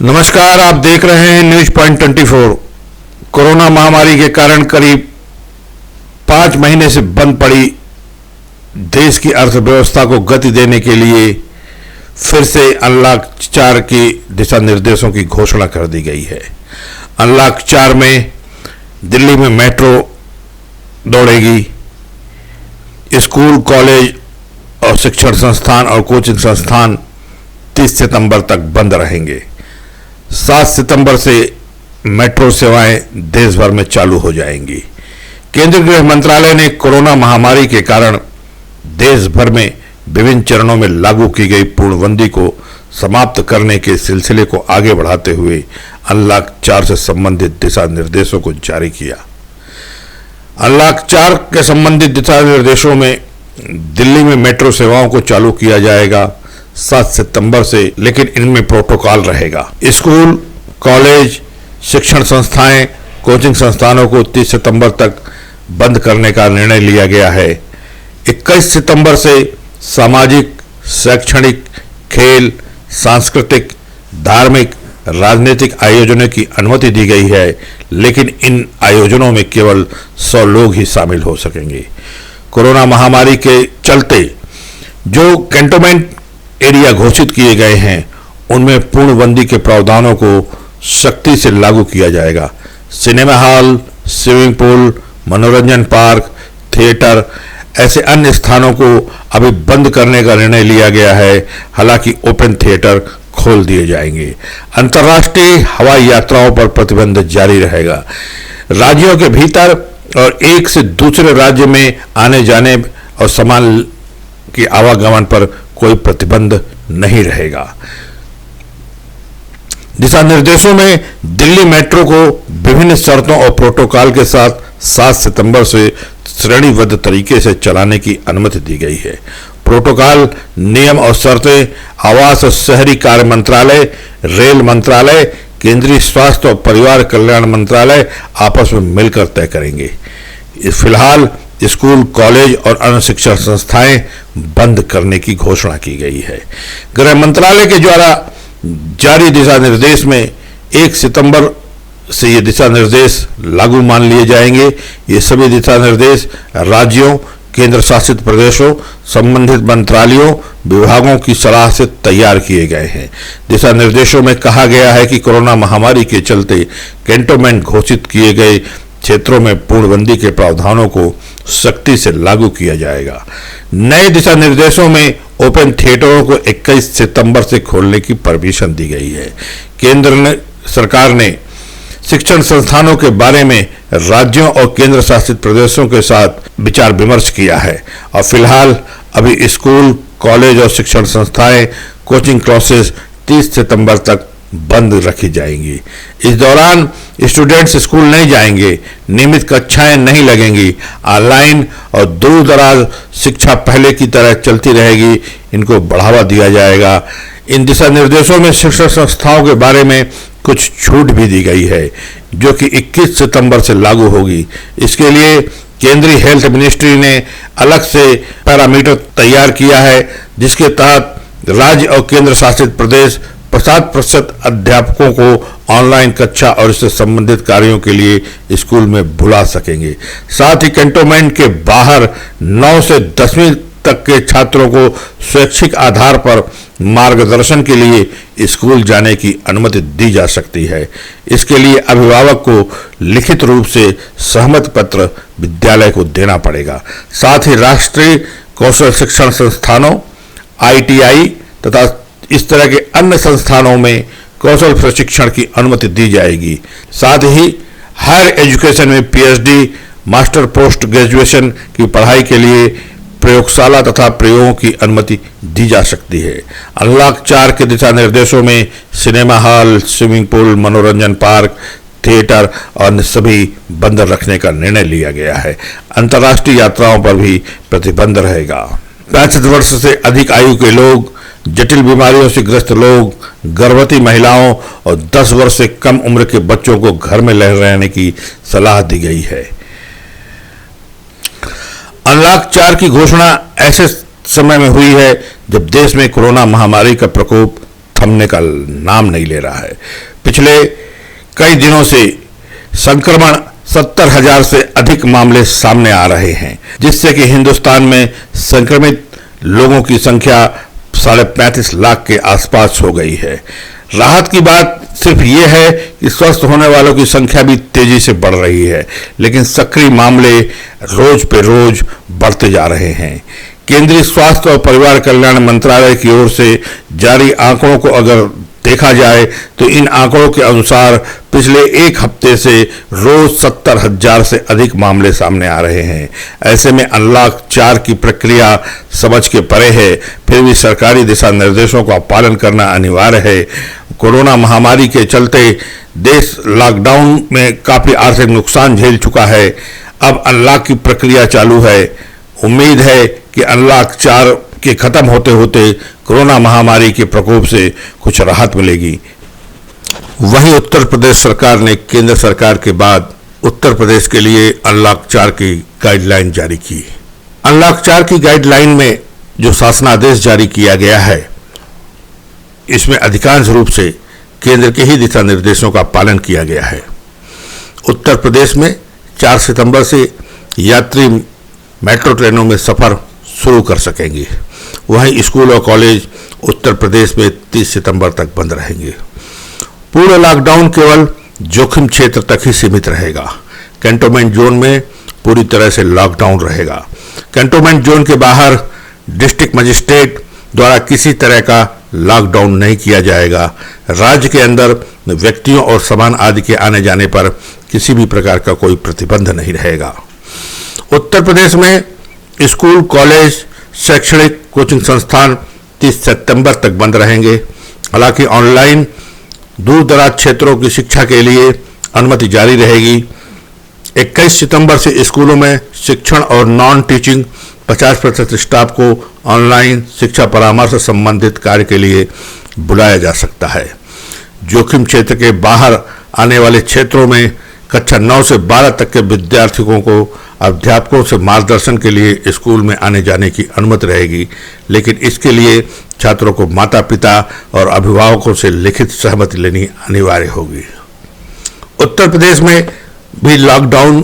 नमस्कार, आप देख रहे हैं न्यूज पॉइंट 24। कोरोना महामारी के कारण करीब 5 महीने से बंद पड़ी देश की अर्थव्यवस्था को गति देने के लिए फिर से अनलॉक 4 की दिशा निर्देशों की घोषणा कर दी गई है। अनलॉक 4 में दिल्ली में मेट्रो दौड़ेगी, स्कूल, कॉलेज और शिक्षण संस्थान और कोचिंग संस्थान 30 सितंबर तक बंद रहेंगे। 7 सितंबर से मेट्रो सेवाएं देश भर में चालू हो जाएंगी। केंद्रीय गृह मंत्रालय ने कोरोना महामारी के कारण देश भर में विभिन्न चरणों में लागू की गई पूर्णबंदी को समाप्त करने के सिलसिले को आगे बढ़ाते हुए अनलॉक 4 से संबंधित दिशा निर्देशों को जारी किया। अनलॉक 4 के संबंधित दिशा निर्देशों में दिल्ली में मेट्रो सेवाओं को चालू किया जाएगा 7 सितंबर से, लेकिन इनमें प्रोटोकॉल रहेगा। स्कूल, कॉलेज, शिक्षण संस्थाएं, कोचिंग संस्थानों को 30 सितंबर तक बंद करने का निर्णय लिया गया है। 21 सितंबर से सामाजिक, शैक्षणिक, खेल, सांस्कृतिक, धार्मिक, राजनीतिक आयोजनों की अनुमति दी गई है, लेकिन इन आयोजनों में केवल 100 लोग ही शामिल हो सकेंगे। कोरोना महामारी के चलते जो कैंटोनमेंट एरिया घोषित किए गए हैं, उनमें पूर्णबंदी के प्रावधानों को सख्ती से लागू किया जाएगा। सिनेमा हॉल, स्विमिंग पूल, मनोरंजन पार्क, थिएटर, ऐसे अन्य स्थानों को अभी बंद करने का निर्णय लिया गया है। हालांकि ओपन थिएटर खोल दिए जाएंगे। अंतर्राष्ट्रीय हवाई यात्राओं पर प्रतिबंध जारी रहेगा। राज्यों के भीतर और एक से दूसरे राज्य में आने जाने और सामान के आवागमन पर कोई प्रतिबंध नहीं रहेगा। दिशा निर्देशों में दिल्ली मेट्रो को विभिन्न शर्तों और प्रोटोकॉल के साथ 7 सितंबर से श्रेणीबद्ध तरीके से चलाने की अनुमति दी गई है। प्रोटोकॉल, नियम और शर्तें आवास और शहरी कार्य मंत्रालय, रेल मंत्रालय, केंद्रीय स्वास्थ्य और परिवार कल्याण मंत्रालय आपस में मिलकर तय करेंगे। फिलहाल स्कूल, कॉलेज और अन्य शिक्षण संस्थाएं बंद करने की घोषणा की गई है। गृह मंत्रालय के द्वारा जारी दिशा निर्देश में 1 सितंबर से ये दिशा निर्देश लागू मान लिए जाएंगे। ये सभी दिशा निर्देश राज्यों, केंद्र शासित प्रदेशों, संबंधित मंत्रालयों, विभागों की सलाह से तैयार किए गए हैं। दिशा निर्देशों में कहा गया है कि कोरोना महामारी के चलते कैंटोनमेंट घोषित किए गए क्षेत्रों में पूर्णबंदी के प्रावधानों को सख्ती से लागू किया जाएगा। नए दिशा निर्देशों में ओपन थिएटरों को 21 सितंबर से खोलने की परमिशन दी गई है। केंद्र सरकार ने शिक्षण संस्थानों के बारे में राज्यों और केंद्र शासित प्रदेशों के साथ विचार विमर्श किया है और फिलहाल अभी स्कूल, कॉलेज और शिक्षण संस्थाएं, कोचिंग क्लासेस 30 सितंबर तक बंद रखी जाएंगी। इस दौरान स्टूडेंट्स स्कूल नहीं जाएंगे, नियमित कक्षाएं नहीं लगेंगी, ऑनलाइन और दूर दराज शिक्षा पहले की तरह चलती रहेगी। इनको बढ़ावा दिया जाएगा। इन दिशा निर्देशों में शिक्षण संस्थाओं के बारे में कुछ छूट भी दी गई है, जो कि 21 सितंबर से लागू होगी। इसके लिए केंद्रीय हेल्थ मिनिस्ट्री ने अलग से पैरामीटर तैयार किया है, जिसके तहत राज्य और केंद्र शासित प्रदेश 50% अध्यापकों को ऑनलाइन कक्षा और इससे संबंधित कार्यों के लिए स्कूल में बुला सकेंगे। साथ ही कैंटोनमेंट के बाहर 9 से 10वीं तक के छात्रों को स्वैच्छिक आधार पर मार्गदर्शन के लिए स्कूल जाने की अनुमति दी जा सकती है। इसके लिए अभिभावक को लिखित रूप से सहमति पत्र विद्यालय को देना पड़ेगा। साथ ही राष्ट्रीय कौशल शिक्षण संस्थानों, ITI तथा इस तरह के अन्य संस्थानों में कौशल प्रशिक्षण की अनुमति दी जाएगी। साथ ही हायर एजुकेशन में PhD, मास्टर पोस्ट ग्रेजुएशन की पढ़ाई के लिए प्रयोगशाला तथा प्रयोगों की अनुमति दी जा सकती है। अनलॉक 4 के दिशा निर्देशों में सिनेमा हॉल, स्विमिंग पूल, मनोरंजन पार्क, थिएटर और सभी बंद रखने का निर्णय लिया गया है। अंतर्राष्ट्रीय यात्राओं पर भी प्रतिबंध रहेगा। 65 वर्ष से अधिक आयु के लोग, जटिल बीमारियों से ग्रस्त लोग, गर्भवती महिलाओं और 10 वर्ष से कम उम्र के बच्चों को घर में रहने की सलाह दी गई है। अनलॉक 4 की घोषणा ऐसे समय में हुई है जब देश में कोरोना महामारी का प्रकोप थमने का नाम नहीं ले रहा है। पिछले कई दिनों से संक्रमण 70,000 से अधिक मामले सामने आ रहे हैं, जिससे कि हिंदुस्तान में संक्रमित लोगों की संख्या 35.5 लाख के आसपास हो गई है। राहत की बात सिर्फ ये है कि स्वस्थ होने वालों की संख्या भी तेजी से बढ़ रही है, लेकिन सक्रिय मामले रोज पे रोज बढ़ते जा रहे हैं। केंद्रीय स्वास्थ्य और परिवार कल्याण मंत्रालय की ओर से जारी आंकड़ों को अगर देखा जाए तो इन आंकड़ों के अनुसार पिछले एक हफ्ते से रोज 70,000 से अधिक मामले सामने आ रहे हैं। ऐसे में अनलॉक 4 की प्रक्रिया समझ के परे है, फिर भी सरकारी दिशा निर्देशों का पालन करना अनिवार्य है। कोरोना महामारी के चलते देश लॉकडाउन में काफी आर्थिक नुकसान झेल चुका है। अब अनलॉक की प्रक्रिया चालू है। उम्मीद है कि अनलॉक 4 के खत्म होते होते कोरोना महामारी के प्रकोप से कुछ राहत मिलेगी। वहीं उत्तर प्रदेश सरकार ने केंद्र सरकार के बाद उत्तर प्रदेश के लिए अनलॉक 4 की गाइडलाइन जारी की। अनलॉक 4 की गाइडलाइन में जो शासनादेश जारी किया गया है, इसमें अधिकांश रूप से केंद्र के ही दिशा निर्देशों का पालन किया गया है। उत्तर प्रदेश में 4 सितंबर से यात्री मेट्रो ट्रेनों में सफर शुरू कर सकेंगे। वहीं स्कूल और कॉलेज उत्तर प्रदेश में 30 सितंबर तक बंद रहेंगे। पूरा लॉकडाउन केवल जोखिम क्षेत्र तक ही सीमित रहेगा। कैंटोनमेंट जोन में पूरी तरह से लॉकडाउन रहेगा। कैंटोनमेंट जोन के बाहर डिस्ट्रिक्ट मजिस्ट्रेट द्वारा किसी तरह का लॉकडाउन नहीं किया जाएगा। राज्य के अंदर व्यक्तियों और सामान आदि के आने जाने पर किसी भी प्रकार का कोई प्रतिबंध नहीं रहेगा। उत्तर प्रदेश में स्कूल, कॉलेज, शैक्षणिक कोचिंग संस्थान 30 सितंबर तक बंद रहेंगे। हालांकि ऑनलाइन दूर दराज क्षेत्रों की शिक्षा के लिए अनुमति जारी रहेगी। 21 सितंबर से स्कूलों में शिक्षण और नॉन टीचिंग 50% स्टाफ को ऑनलाइन शिक्षा परामर्श से संबंधित कार्य के लिए बुलाया जा सकता है। जोखिम क्षेत्र के बाहर आने वाले क्षेत्रों में कक्षा 9 से 12 तक के विद्यार्थियों को अध्यापकों से मार्गदर्शन के लिए स्कूल में आने जाने की अनुमति रहेगी, लेकिन इसके लिए छात्रों को माता पिता और अभिभावकों से लिखित सहमति लेनी अनिवार्य होगी। उत्तर प्रदेश में भी लॉकडाउन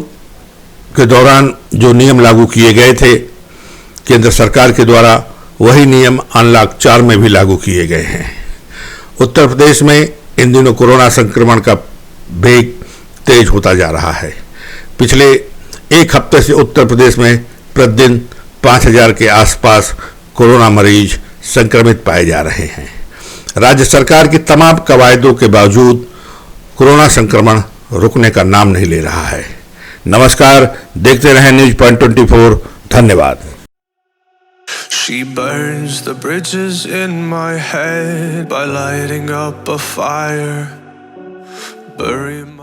के दौरान जो नियम लागू किए गए थे केंद्र सरकार के द्वारा, वही नियम अनलॉक 4 में भी लागू किए गए हैं। उत्तर प्रदेश में इन दिनों कोरोना संक्रमण का वेग तेज होता जा रहा है। पिछले एक हफ्ते से उत्तर प्रदेश में प्रतिदिन 5,000 के आसपास कोरोना मरीज संक्रमित पाए जा रहे हैं। राज्य सरकार की तमाम कवायदों के बावजूद कोरोना संक्रमण रुकने का नाम नहीं ले रहा है। नमस्कार, देखते रहें न्यूज पॉइंट 24। धन्यवाद। She burns the bridges in my head by lighting up a fire. Bury my